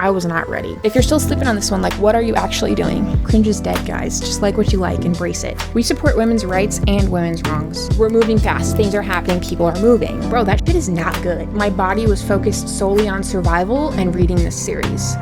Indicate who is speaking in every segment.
Speaker 1: I was not ready. If you're still sleeping on this one, like, what are you actually doing? Cringe is dead, guys. Just like what you like, embrace it. We support women's rights and women's wrongs. We're moving fast, things are happening, people are moving. Bro, that shit is not good. My body was focused solely on survival and reading this series.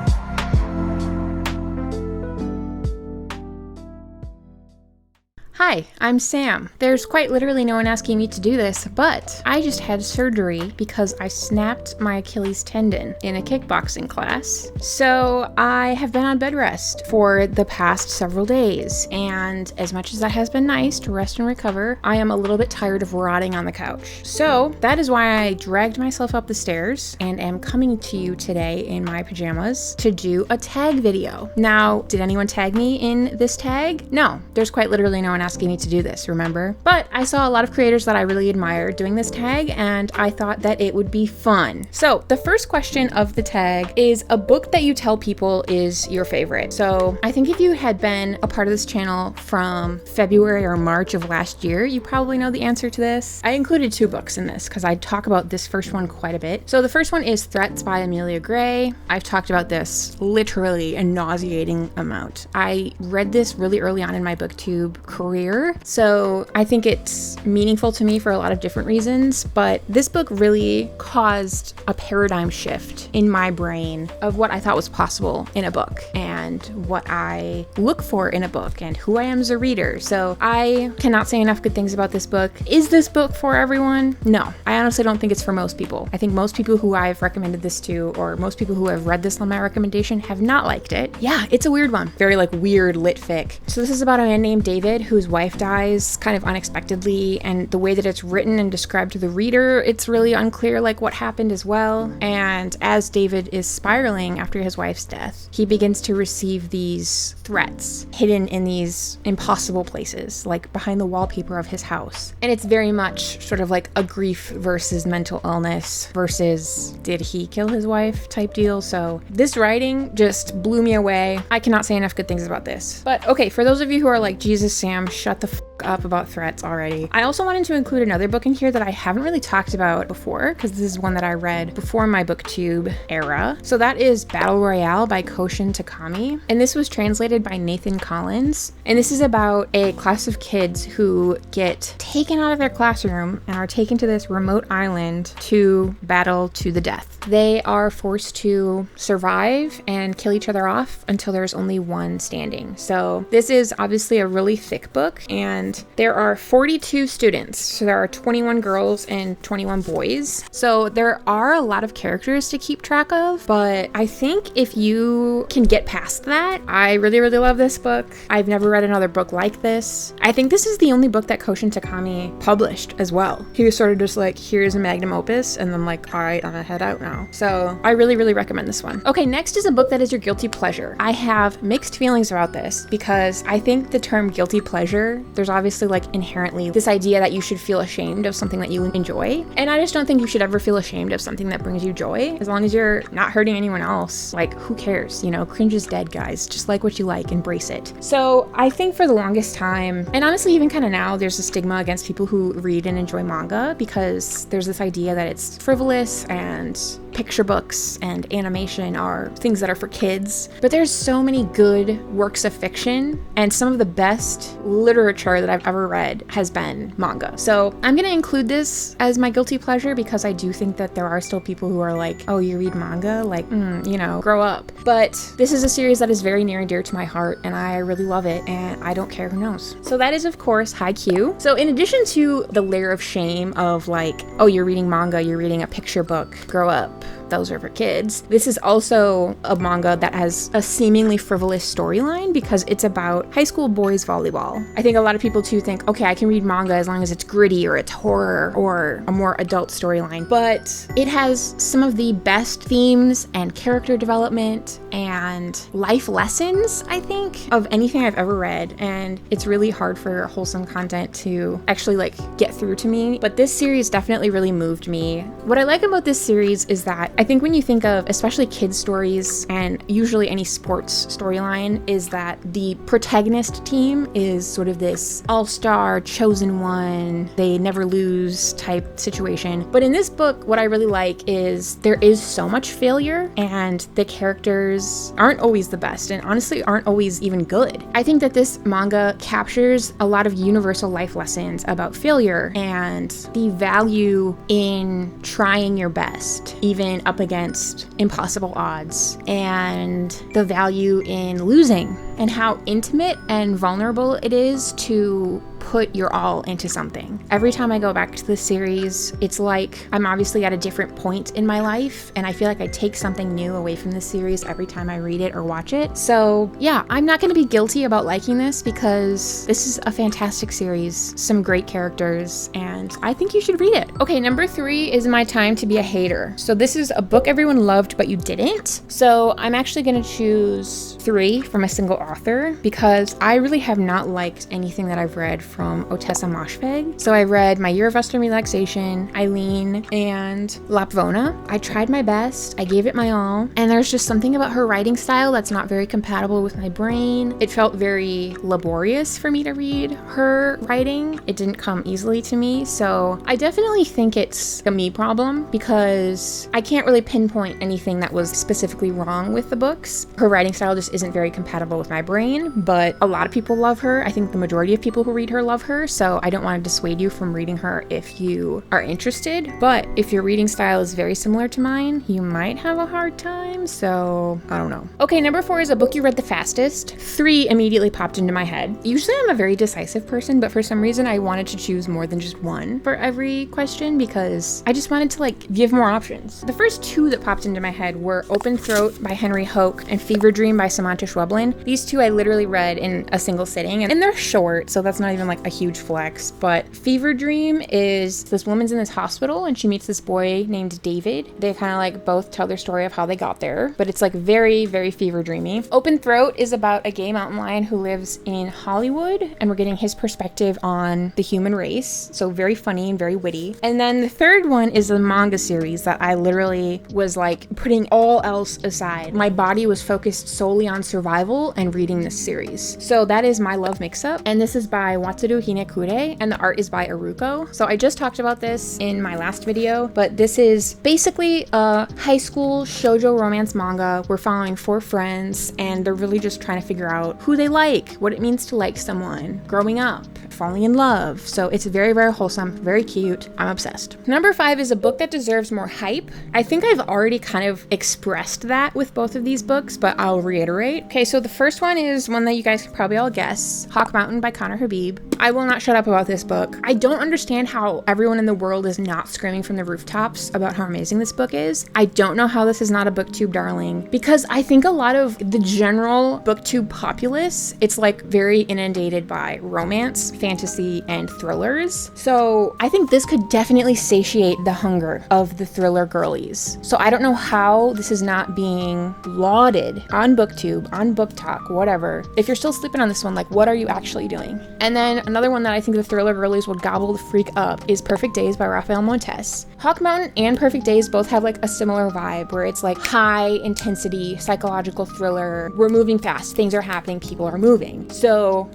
Speaker 1: Hi, I'm Sam. There's quite literally no one asking me to do this, but I just had surgery because I snapped my Achilles tendon in a kickboxing class. So I have been on bed rest for the past several days, and as much as that has been nice to rest and recover, I am a little bit tired of rotting on the couch. So that is why I dragged myself up the stairs and am coming to you today in my pajamas to do a tag video. Now, did anyone tag me in this tag? No, there's quite literally no one asking me to do this, remember? But I saw a lot of creators that I really admire doing this tag, and I thought that it would be fun. So the first question of the tag is a book that you tell people is your favorite. So I think if you had been a part of this channel from February or March of last year, you probably know the answer to this. I included 2 books in this because I talk about this first one quite a bit. So the first one is Threats by Amelia Gray. I've talked about this literally a nauseating amount. I read this really early on in my booktube career, so I think it's meaningful to me for a lot of different reasons, but this book really caused a paradigm shift in my brain of what I thought was possible in a book and what I look for in a book and who I am as a reader. So I cannot say enough good things about this book. Is this book for everyone? No, I honestly don't think it's for most people. I think most people who I've recommended this to, or most people who have read this on my recommendation, have not liked it. Yeah, it's a weird one. Very like weird lit fic. So this is about a man named David whose wife dies kind of unexpectedly, and the way that it's written and described to the reader, it's really unclear like what happened as well. And as David is spiraling after his wife's death, he begins to receive these threats hidden in these impossible places, like behind the wallpaper of his house. And it's very much sort of like a grief versus mental illness versus did he kill his wife type deal. So this writing just blew me away. I cannot say enough good things about this. But okay, for those of you who are like, Jesus, Sam, shut the f up about threats already. I also wanted to include another book in here that I haven't really talked about before, because this is one that I read before my booktube era. So that is Battle Royale by Koshin Takami. And this was translated by Nathan Collins. And this is about a class of kids who get taken out of their classroom and are taken to this remote island to battle to the death. They are forced to survive and kill each other off until there's only one standing. So this is obviously a really thick book, and there are 42 students. So there are 21 girls and 21 boys. So there are a lot of characters to keep track of, but I think if you can get past that, I really, really love this book. I've never read another book like this. I think this is the only book that Koshin Takami published as well. He was sort of just like, here's a magnum opus, and then like, all right, I'm gonna head out now. So I really, really recommend this one. Okay, next is a book that is your guilty pleasure. I have mixed feelings about this because I think the term guilty pleasure, there's obviously like inherently this idea that you should feel ashamed of something that you enjoy. And I just don't think you should ever feel ashamed of something that brings you joy. As long as you're not hurting anyone else, like who cares? You know, cringe is dead, guys. Just like what you like, embrace it. So I think for the longest time, and honestly even kind of now, there's a stigma against people who read and enjoy manga because there's this idea that it's frivolous and picture books and animation are things that are for kids. But there's so many good works of fiction, and some of the best literature that I've ever read has been manga. So I'm gonna include this as my guilty pleasure because I do think that there are still people who are like, oh, you read manga? Like, you know, grow up. But this is a series that is very near and dear to my heart, and I really love it, and I don't care who knows. So that is, of course, Haikyuu. So in addition to the layer of shame of like, oh, you're reading manga, you're reading a picture book, grow up, those are for kids. This is also a manga that has a seemingly frivolous storyline because it's about high school boys volleyball. I think a lot of people too think, okay, I can read manga as long as it's gritty or it's horror or a more adult storyline, but it has some of the best themes and character development and life lessons, I think, of anything I've ever read, and it's really hard for wholesome content to actually like get through to me, but this series definitely really moved me. What I like about this series is that I think when you think of especially kids stories and usually any sports storyline is that the protagonist team is sort of this all-star chosen one, they never lose type situation. But in this book, what I really like is there is so much failure and the characters aren't always the best and honestly aren't always even good. I think that this manga captures a lot of universal life lessons about failure and the value in trying your best, even up against impossible odds, and the value in losing and how intimate and vulnerable it is to put your all into something. Every time I go back to the series, it's like I'm obviously at a different point in my life, and I feel like I take something new away from the series every time I read it or watch it. So yeah, I'm not going to be guilty about liking this because this is a fantastic series, some great characters, and I think you should read it. Okay, number 3 is My Time to Be a Hater. So this is a book everyone loved but you didn't. So I'm actually going to choose 3 from a single author because I really have not liked anything that I've read from Otessa Moshfegh. So I read My Year of Rest and Relaxation, Eileen, and Lapvona. I tried my best, I gave it my all, and there's just something about her writing style that's not very compatible with my brain. It felt very laborious for me to read her writing. It didn't come easily to me, so I definitely think it's a me problem because I can't really pinpoint anything that was specifically wrong with the books. Her writing style just isn't very compatible with my brain, but a lot of people love her. I think the majority of people who read her love her, so I don't want to dissuade you from reading her if you are interested, but if your reading style is very similar to mine, you might have a hard time, so I don't know. Okay, number 4 is a book you read the fastest. 3 immediately popped into my head. Usually I'm a very decisive person, but for some reason I wanted to choose more than just one for every question because I just wanted to like give more options. The first 2 that popped into my head were Open Throat by Henry Hoke and Fever Dream by Samantha Schweblin. These 2 I literally read in a single sitting, and they're short, so that's not even like a huge flex, but Fever Dream is this woman's in this hospital and she meets this boy named David. They kind of like both tell their story of how they got there, but it's like very, very fever dreamy. Open Throat is about a gay mountain lion who lives in Hollywood, and we're getting his perspective on the human race, so very funny and very witty. And then the third one is a manga series that I literally was like putting all else aside. My body was focused solely on survival and reading this series. So that is My Love Mix-Up, and this is by Wataru Hinekure, and the art is by Aruko. So I just talked about this in my last video, but this is basically a high school shoujo romance manga. We're following 4 friends, and they're really just trying to figure out who they like, what it means to like someone, growing up, falling in love. So it's very, very wholesome, very cute. I'm obsessed. Number 5 is a book that deserves more hype. I think I've already kind of expressed that with both of these books, but I'll reiterate. Okay, so the first one is one that you guys can probably all guess, Hawk Mountain by Connor Habib. I will not shut up about this book. I don't understand how everyone in the world is not screaming from the rooftops about how amazing this book is. I don't know how this is not a booktube darling, because I think a lot of the general booktube populace, it's like very inundated by romance, fantasy, and thrillers. So I think this could definitely satiate the hunger of the thriller girlies. So I don't know how this is not being lauded on booktube, on book talk, whatever. If you're still sleeping on this one, like what are you actually doing? And then another one that I think the thriller girlies would gobble the freak up is Perfect Days by Rafael Montes. Hawk Mountain and Perfect Days both have like a similar vibe where it's like high intensity psychological thriller. We're moving fast, things are happening, people are moving. So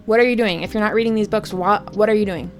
Speaker 1: what are you doing? If you're not reading these books, what are you doing?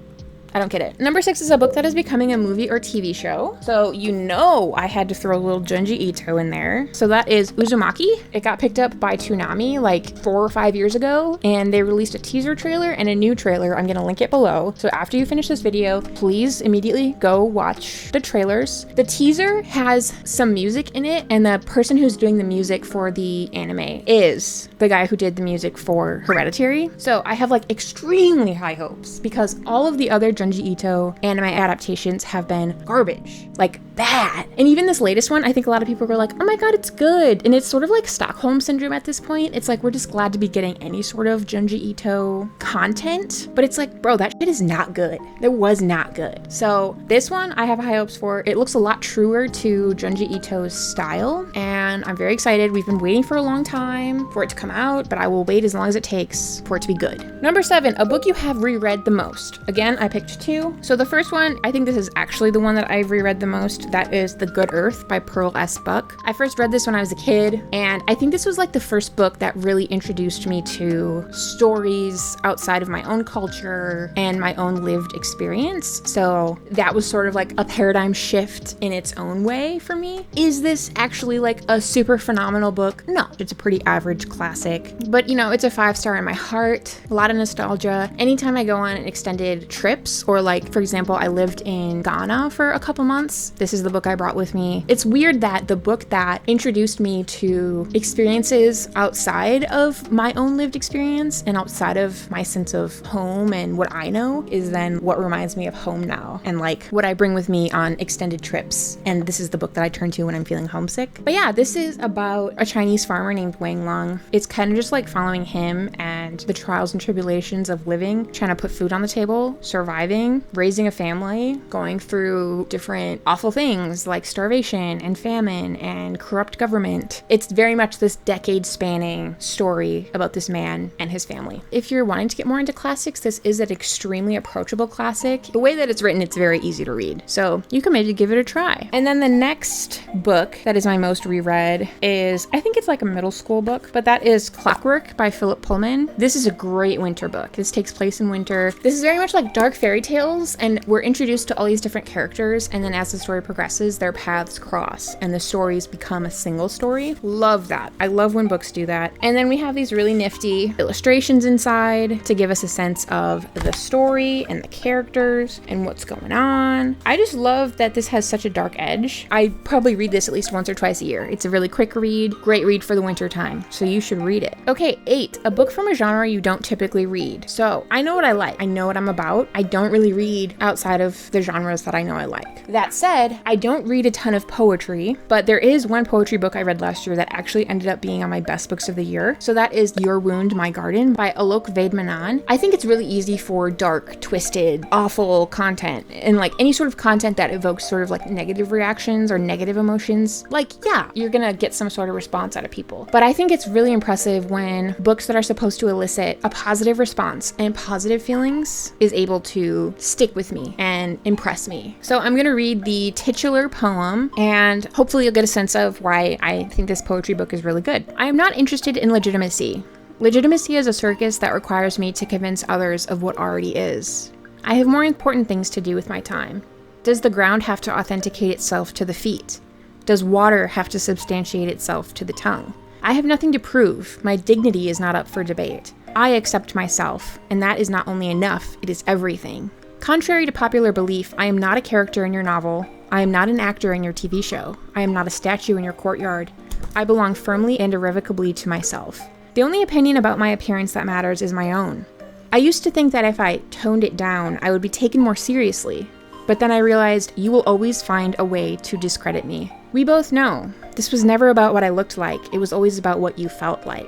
Speaker 1: I don't get it. Number 6 is a book that is becoming a movie or TV show. So you know I had to throw a little Junji Ito in there. So that is Uzumaki. It got picked up by Toonami like 4 or 5 years ago, and they released a teaser trailer and a new trailer. I'm gonna link it below. So after you finish this video, please immediately go watch the trailers. The teaser has some music in it, and the person who's doing the music for the anime is the guy who did the music for Hereditary. So I have like extremely high hopes because all of the other Junji Ito anime adaptations have been garbage, like bad. And even this latest one, I think a lot of people were like, oh my god, it's good. And it's sort of like Stockholm Syndrome at this point. It's like, we're just glad to be getting any sort of Junji Ito content. But it's like, bro, that shit is not good. It was not good. So this one, I have high hopes for. It looks a lot truer to Junji Ito's style, and I'm very excited. We've been waiting for a long time for it to come out, but I will wait as long as it takes for it to be good. Number 7, a book you have reread the most. Again, I picked first two. So the first one, I think this is actually the one that I've reread the most. That is The Good Earth by Pearl S. Buck. I first read this when I was a kid, and I think this was like the first book that really introduced me to stories outside of my own culture and my own lived experience. So that was sort of like a paradigm shift in its own way for me. Is this actually like a super phenomenal book? No, it's a pretty average classic, but you know, it's a 5-star in my heart. A lot of nostalgia. Anytime I go on extended trips, or like, for example, I lived in Ghana for a couple months, this is the book I brought with me. It's weird that the book that introduced me to experiences outside of my own lived experience and outside of my sense of home and what I know is then what reminds me of home now and like what I bring with me on extended trips. And this is the book that I turn to when I'm feeling homesick. But yeah, this is about a Chinese farmer named Wang Long. It's kind of just like following him and the trials and tribulations of living, trying to put food on the table, surviving, raising a family, going through different awful things like starvation and famine and corrupt government. It's very much this decade-spanning story about this man and his family. If you're wanting to get more into classics, this is an extremely approachable classic. The way that it's written, it's very easy to read. So you can maybe give it a try. And then the next book that is my most reread is, I think it's like a middle school book, but that is Clockwork by Philip Pullman. This is a great winter book. This takes place in winter. This is very much like dark fairy tales, and we're introduced to all these different characters, and then as the story progresses, their paths cross and the stories become a single story. Love that. I love when books do that. And then we have these really nifty illustrations inside to give us a sense of the story and the characters and what's going on. I just love that this has such a dark edge. I probably read this at least once or twice a year. It's a really quick read, great read for the winter time, so you should read it. Okay, 8, a book from a genre you don't typically read. So I know what I like. I know what I'm about. I don't really read outside of the genres that I know I like. That said, I don't read a ton of poetry, but there is one poetry book I read last year that actually ended up being on my best books of the year. So that is Your Wound, My Garden by Alok Vaid-Menon. I think it's really easy for dark, twisted, awful content and like any sort of content that evokes sort of like negative reactions or negative emotions. Like, yeah, you're gonna get some sort of response out of people. But I think it's really impressive when books that are supposed to elicit a positive response and positive feelings is able to stick with me and impress me. So I'm gonna read the titular poem and hopefully you'll get a sense of why I think this poetry book is really good. I am not interested in legitimacy. Legitimacy is a circus that requires me to convince others of what already is. I have more important things to do with my time. Does the ground have to authenticate itself to the feet? Does water have to substantiate itself to the tongue? I have nothing to prove. My dignity is not up for debate. I accept myself, and that is not only enough, it is everything. Contrary to popular belief, I am not a character in your novel. I am not an actor in your TV show. I am not a statue in your courtyard. I belong firmly and irrevocably to myself. The only opinion about my appearance that matters is my own. I used to think that if I toned it down, I would be taken more seriously. But then I realized you will always find a way to discredit me. We both know, this was never about what I looked like, it was always about what you felt like.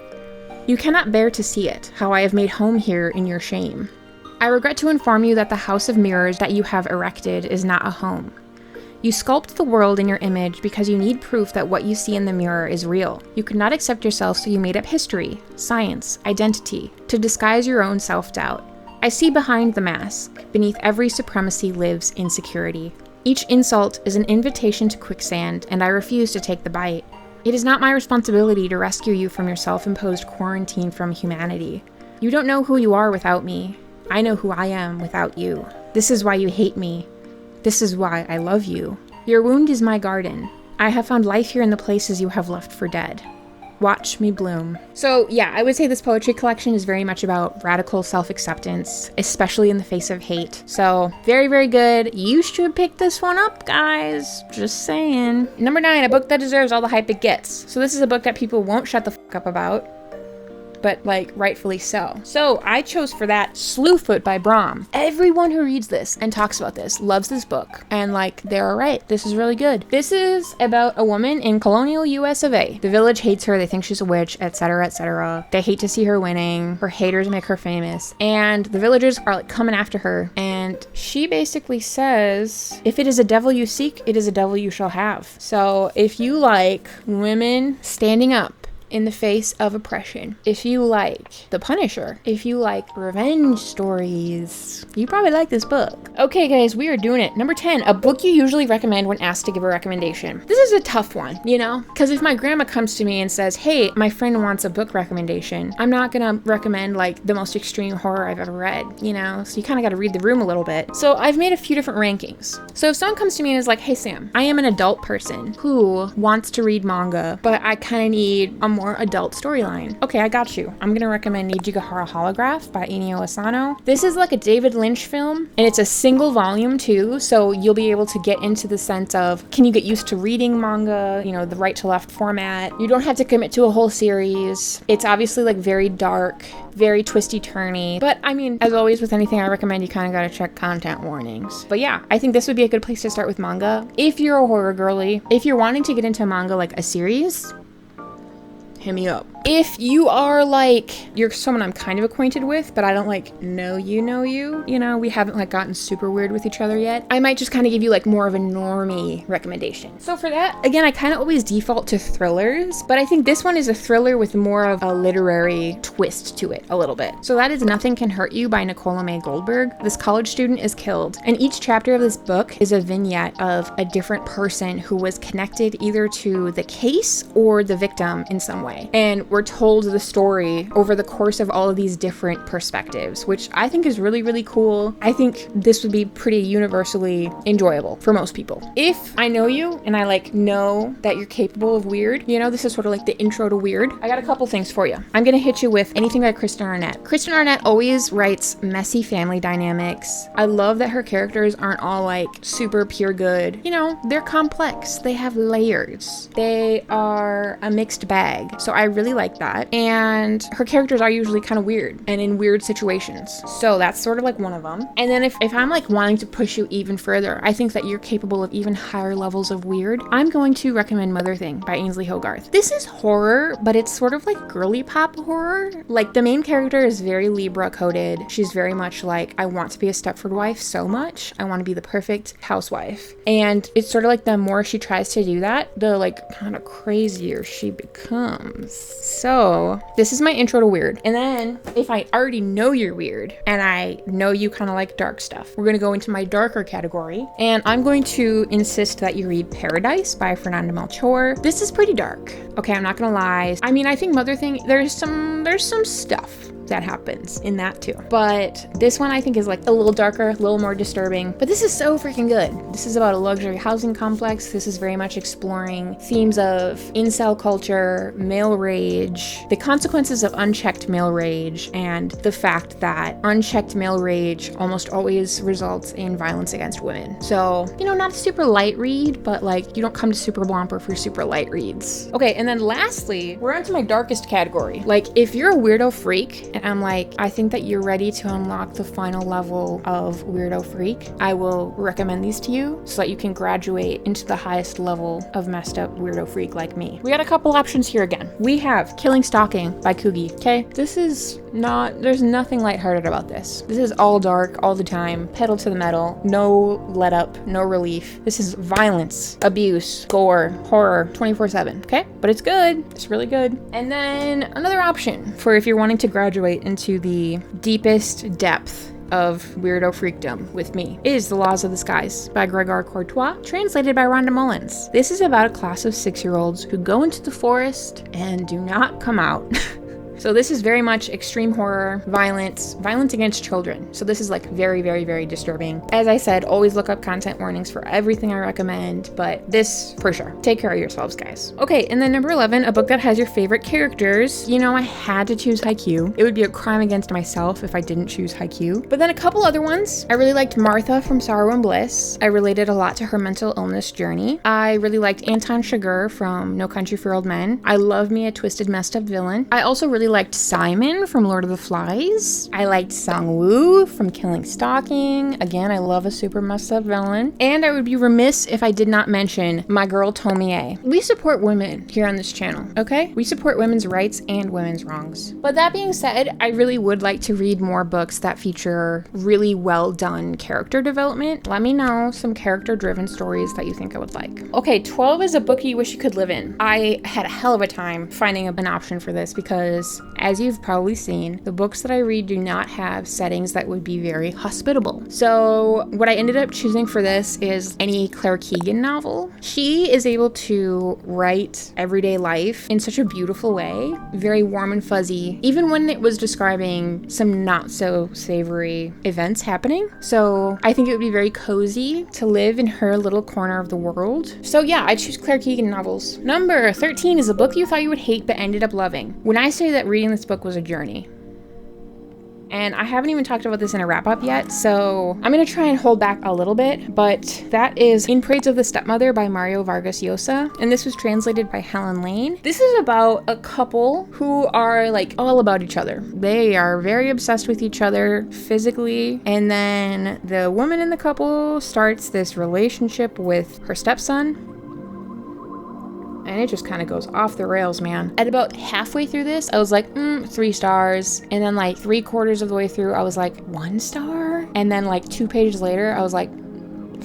Speaker 1: You cannot bear to see it, how I have made home here in your shame. I regret to inform you that the house of mirrors that you have erected is not a home. You sculpt the world in your image because you need proof that what you see in the mirror is real. You could not accept yourself, so you made up history, science, identity, to disguise your own self-doubt. I see behind the mask. Beneath every supremacy lives insecurity. Each insult is an invitation to quicksand, and I refuse to take the bite. It is not my responsibility to rescue you from your self-imposed quarantine from humanity. You don't know who you are without me. I know who I am without you. This is why you hate me. This is why I love you. Your wound is my garden. I have found life here in the places you have left for dead. Watch me bloom. So yeah, I would say this poetry collection is very much about radical self-acceptance, especially in the face of hate. So very, very good. You should pick this one up, guys. Just saying. Number 9, a book that deserves all the hype it gets. So this is a book that people won't shut the fuck up about, but like rightfully so. So I chose for that Slewfoot by Brahm. Everyone who reads this and talks about this loves this book, and like they're right, this is really good. This is about a woman in colonial US of A. The village hates her, they think she's a witch, etc, etc. They hate to see her winning, her haters make her famous, and the villagers are like coming after her, and she basically says, if it is a devil you seek, it is a devil you shall have. So if you like women standing up in the face of oppression, if you like The Punisher, if you like revenge stories, you probably like this book. Okay guys, we are doing it. Number 10, a book you usually recommend when asked to give a recommendation. This is a tough one, you know? Because if my grandma comes to me and says, hey, my friend wants a book recommendation, I'm not gonna recommend like the most extreme horror I've ever read, you know? So you kind of got to read the room a little bit. So I've made a few different rankings. So if someone comes to me and is like, hey Sam, I am an adult person who wants to read manga, but I kind of need a more adult storyline. Okay, I got you. I'm gonna recommend Nijigahara Holograph by Inio Asano. This is like a David Lynch film, and it's a single volume too, so you'll be able to get into the sense of, can you get used to reading manga, you know, the right to left format. You don't have to commit to a whole series. It's obviously like very dark, very twisty turny, but I mean, as always with anything I recommend, you kind of gotta check content warnings. But yeah, I think this would be a good place to start with manga. If you're a horror girly, if you're wanting to get into manga like a series, hit me up. If you are like, you're someone I'm kind of acquainted with, but I don't like know you, you know, we haven't like gotten super weird with each other yet, I might just kind of give you like more of a normie recommendation. So for that, again, I kind of always default to thrillers, but I think this one is a thriller with more of a literary twist to it a little bit. So that is Nothing Can Hurt You by Nicola May Goldberg. This college student is killed, and each chapter of this book is a vignette of a different person who was connected either to the case or the victim in some way. And we're told the story over the course of all of these different perspectives, which I think is really, really cool. I think this would be pretty universally enjoyable for most people. If I know you and I like know that you're capable of weird, you know, this is sort of like the intro to weird, I got a couple things for you. I'm gonna hit you with anything by Kristen Arnett. Kristen Arnett always writes messy family dynamics. I love that her characters aren't all like super pure good. You know, they're complex. They have layers. They are a mixed bag. So I really like that. And her characters are usually kind of weird and in weird situations. So that's sort of like one of them. And then if I'm like wanting to push you even further, I think that you're capable of even higher levels of weird, I'm going to recommend Mother Thing by Ainsley Hogarth. This is horror, but it's sort of like girly pop horror. Like the main character is very Libra coded. She's very much like, I want to be a Stepford wife so much. I want to be the perfect housewife. And it's sort of like the more she tries to do that, the like kind of crazier she becomes. So this is my intro to weird. And then if I already know you're weird and I know you kind of like dark stuff, we're going to go into my darker category. And I'm going to insist that you read Paradise by Fernanda Melchor. This is pretty dark. Okay, I'm not going to lie. I mean, I think Mother Thing, there's some stuff that happens in that too. But this one I think is like a little darker, a little more disturbing, but this is so freaking good. This is about a luxury housing complex. This is very much exploring themes of incel culture, male rage, the consequences of unchecked male rage, and the fact that unchecked male rage almost always results in violence against women. So, you know, not a super light read, but like you don't come to Super Blomper for super light reads. Okay, and then lastly, we're on to my darkest category. Like if you're a weirdo freak, and I'm like, I think that you're ready to unlock the final level of weirdo freak, I will recommend these to you so that you can graduate into the highest level of messed up weirdo freak like me. We got a couple options here again. We have Killing Stalking by Kugi. Okay, this is not, there's nothing lighthearted about this. This is all dark all the time, pedal to the metal, no let up, no relief. This is violence, abuse, gore, horror, 24/7, okay? But it's good, it's really good. And then another option for if you're wanting to graduate into the deepest depth of weirdo freakdom with me is The Laws of the Skies by Gregor Courtois, translated by Rhonda Mullins. This is about a class of 6-year-olds who go into the forest and do not come out. So this is very much extreme horror, violence against children. So this is like very, very, very disturbing. As I said, always look up content warnings for everything I recommend, but this for sure. Take care of yourselves, guys. Okay, and then number 11, a book that has your favorite characters. You know, I had to choose Haikyuu. It would be a crime against myself if I didn't choose Haikyuu. But then a couple other ones. I really liked Martha from Sorrow and Bliss. I related a lot to her mental illness journey. I really liked Anton Chigurh from No Country for Old Men. I love me a twisted, messed up villain. I also really really liked Simon from Lord of the Flies. I liked Sang-woo from Killing Stalking. Again, I love a super messed up villain. And I would be remiss if I did not mention my girl Tomie. We support women here on this channel, okay? We support women's rights and women's wrongs. But that being said, I really would like to read more books that feature really well done character development. Let me know some character driven stories that you think I would like. Okay, 12 is a book you wish you could live in. I had a hell of a time finding an option for this because, as you've probably seen, the books that I read do not have settings that would be very hospitable. So what I ended up choosing for this is any Claire Keegan novel. She is able to write everyday life in such a beautiful way, very warm and fuzzy, even when it was describing some not so savory events happening. So I think it would be very cozy to live in her little corner of the world. So yeah, I choose Claire Keegan novels. Number 13 is a book you thought you would hate but ended up loving. When I say that reading this book was a journey, and I haven't even talked about this in a wrap-up yet, so I'm gonna try and hold back a little bit, but that is In Praise of the Stepmother by Mario Vargas Llosa, and this was translated by Helen Lane. This is about a couple who are like all about each other. They are very obsessed with each other physically, and then the woman in the couple starts this relationship with her stepson, and it just kind of goes off the rails, man. At about halfway through this, I was like, 3 stars. And then like 3/4 of the way through, I was like, 1 star? And then like 2 pages later, I was like,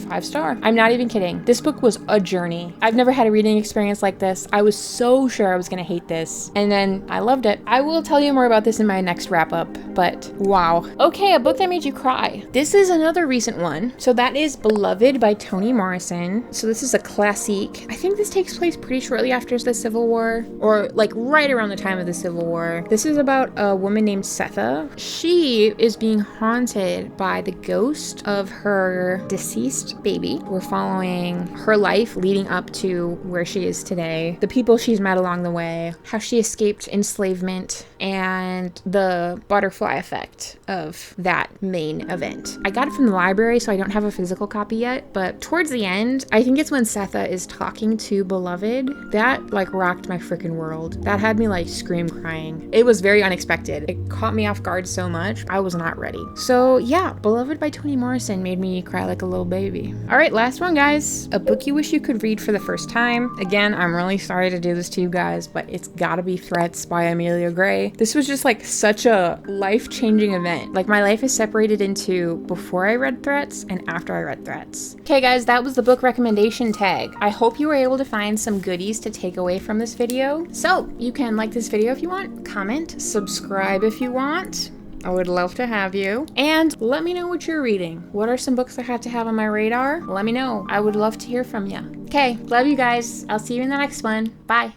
Speaker 1: 5 star. I'm not even kidding. This book was a journey. I've never had a reading experience like this. I was so sure I was gonna hate this, and then I loved it. I will tell you more about this in my next wrap up, but wow. Okay, a book that made you cry. This is another recent one. So that is Beloved by Toni Morrison. So this is a classique. I think this takes place pretty shortly after the Civil War, or like right around the time of the Civil War. This is about a woman named Setha. She is being haunted by the ghost of her deceased baby. We're following her life leading up to where she is today, the people she's met along the way, how she escaped enslavement, and the butterfly effect of that main event. I got it from the library, so I don't have a physical copy yet, but towards the end, I think it's when Setha is talking to Beloved, that like rocked my freaking world. That had me like scream crying. It was very unexpected. It caught me off guard so much. I was not ready. So yeah, Beloved by Toni Morrison made me cry like a little baby. All right, last one, guys. A book you wish you could read for the first time. Again, I'm really sorry to do this to you guys, but it's gotta be Threats by Amelia Gray. This was just like such a life-changing event. Like my life is separated into before I read Threats and after I read Threats. Okay guys, that was the book recommendation tag. I hope you were able to find some goodies to take away from this video. So you can like this video if you want, comment, subscribe if you want. I would love to have you. And let me know what you're reading. What are some books I had to have on my radar? Let me know. I would love to hear from you. Okay, love you guys. I'll see you in the next one. Bye.